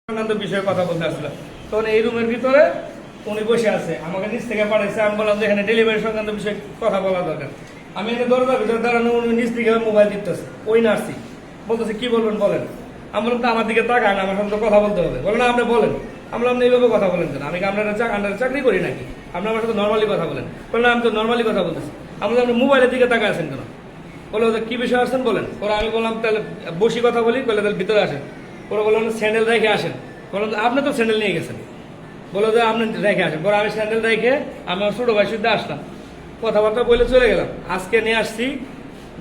সংক্রান্ত বিষয়ে কথা বলতে আসলাম। তখন এই রুমের ভিতরে উনি বসে আছে, আমাকে নিচ থেকে পাঠাইছে। আমি বললাম যে এখানে ডেলিভারি সংক্রান্ত বিষয়ে কথা বলা দরকার। আমি এখানে দরজার ভিতরে দাঁড়ানো, উনি নিচ থেকে মোবাইল দিতেছে। ওই নার্সি বলতেছে কি বলবেন বলেন। আমি বললাম তো আমার দিকে তাকান, আমার সাথে তো কথা বলতে হবে। বলেন আপনি বলেন। আমি বললাম এইভাবে কথা বলেন কেন, আমি কি আপনারা চাকরি করি নাকি? আপনি আমার সাথে নর্মালি কথা বলেন। বললাম আমি তো নর্মালি কথা বলতেছি। আমি বললাম আপনি মোবাইলের দিকে তাকায় আছেন কেন? বলে ওদের কি বিষয় আসছেন বলেন। ওরা আমি বললাম তাহলে বসি কথা বলি, বলে তাহলে ভিতরে আসেন। ওরা বললাম স্যান্ডেল রেখে আসেন। বললাম আপনি তো স্যান্ডেল নিয়ে গেছেন। বলো যে আপনি রেখে আসেন। পরে আমি স্যান্ডেল রেখে আমি আমার ছোটো ভাই সুদ্ধে আসলাম, কথাবার্তা বলে চলে গেলাম। আজকে নিয়ে আসছি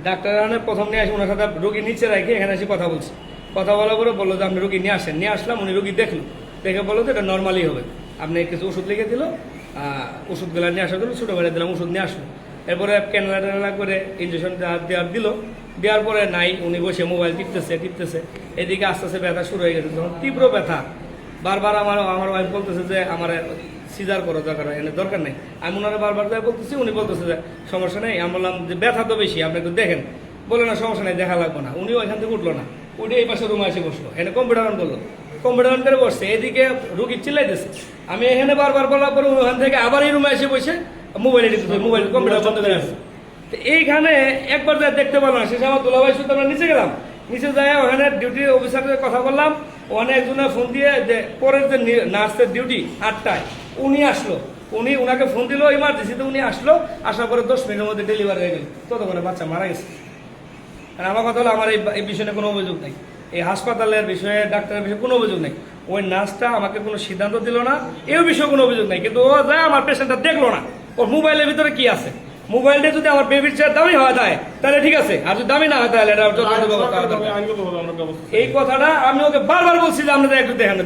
ডাক্তার প্রথম নিয়ে আসি, ওনার সাথে রুগী নিচে রেখে এখানে এসে কথা বলছি। কথা বলার পরে বললো যে আপনি রুগী নিয়ে আসেন। নিয়ে আসলাম, উনি রুগী দেখলো, দেখে বললো যে এটা নর্মালি হবে। আপনি কিছু ওষুধ লিখে দিল, ওষুধগুলো নিয়ে আসার জন্য ছোটো ভাইয়া দিলাম, ওষুধ নিয়ে আসলো। এরপরে ক্যানেলা টেনেলা করে ইঞ্জেকশন দেওয়ার দিল। দেওয়ার পরে নাই, উনি বসে মোবাইল টিপতেছে। এদিকে আস্তে আস্তে ব্যথা শুরু হয়ে গেছে, তখন তীব্র ব্যথা। বারবার আমার ওয়াইফ বলতেছে যে আমার সিজার করা দরকার, এনে দরকার নেই। আমি ওনারা বারবার যাই বলতেছি, উনি বলতেছে যে সমস্যা নেই। আমি বললাম যে ব্যথা তো বেশি, আপনি একটু দেখেন। বলে না সমস্যা নেই, দেখা লাগবে না। উনিও এখান থেকে উঠলো না, উঠে এই পাশে রুমে এসে বসলো, এনে কম্পিউটার অন করলো, কম্পিউটার অন করে বসছে। এদিকে রুগী চিল্লাইতেছে। আমি এখানে বারবার বলার পরে ওখান থেকে আবার এই রুমে এসে বসে মোবাইলে দিতেছে, মোবাইল কম্পিউটার বন্ধ করে আসছে। তো এইখানে একবার যা দেখতে পারলাম, শেষে আমার দুলাভাই শুধু আমরা নিচে গেলাম। নিচে যাই ওখানে ডিউটি অফিসারের কথা বললাম। ওখানে একজনের ফোন দিয়ে যে পরের যে নার্সের ডিউটি 8টায়, উনি আসলো। উনাকে ফোন দিল ইমার্জেন্সিতে, উনি আসলো। আসার পরে 10 মিনিটের মধ্যে ডেলিভারি হয়ে গেল। ততক্ষণে বাচ্চা মারা গেছে। আর আমার কথা হলো, আমার এই বিষয়ে কোনো অভিযোগ নেই, এই হাসপাতালের বিষয়ে ডাক্তারের বিষয়ে কোনো অভিযোগ নেই। ওই নার্সটা আমাকে কোনো সিদ্ধান্ত দিল না, এই বিষয়ে কোনো অভিযোগ নেই। কিন্তু ও যায় আমার পেশেন্টটা দেখলো না, ওর মোবাইলের ভিতরে কি আছে। মোবাইলটা যদি আমার বেবির চেয়ে দামি হয় তাহলে ঠিক আছে, আর যদি দামি না হয় তাহলে এটা এই কথাটা আমি ওকে বারবার বলছি যে আপনাদের একটু দেখেন।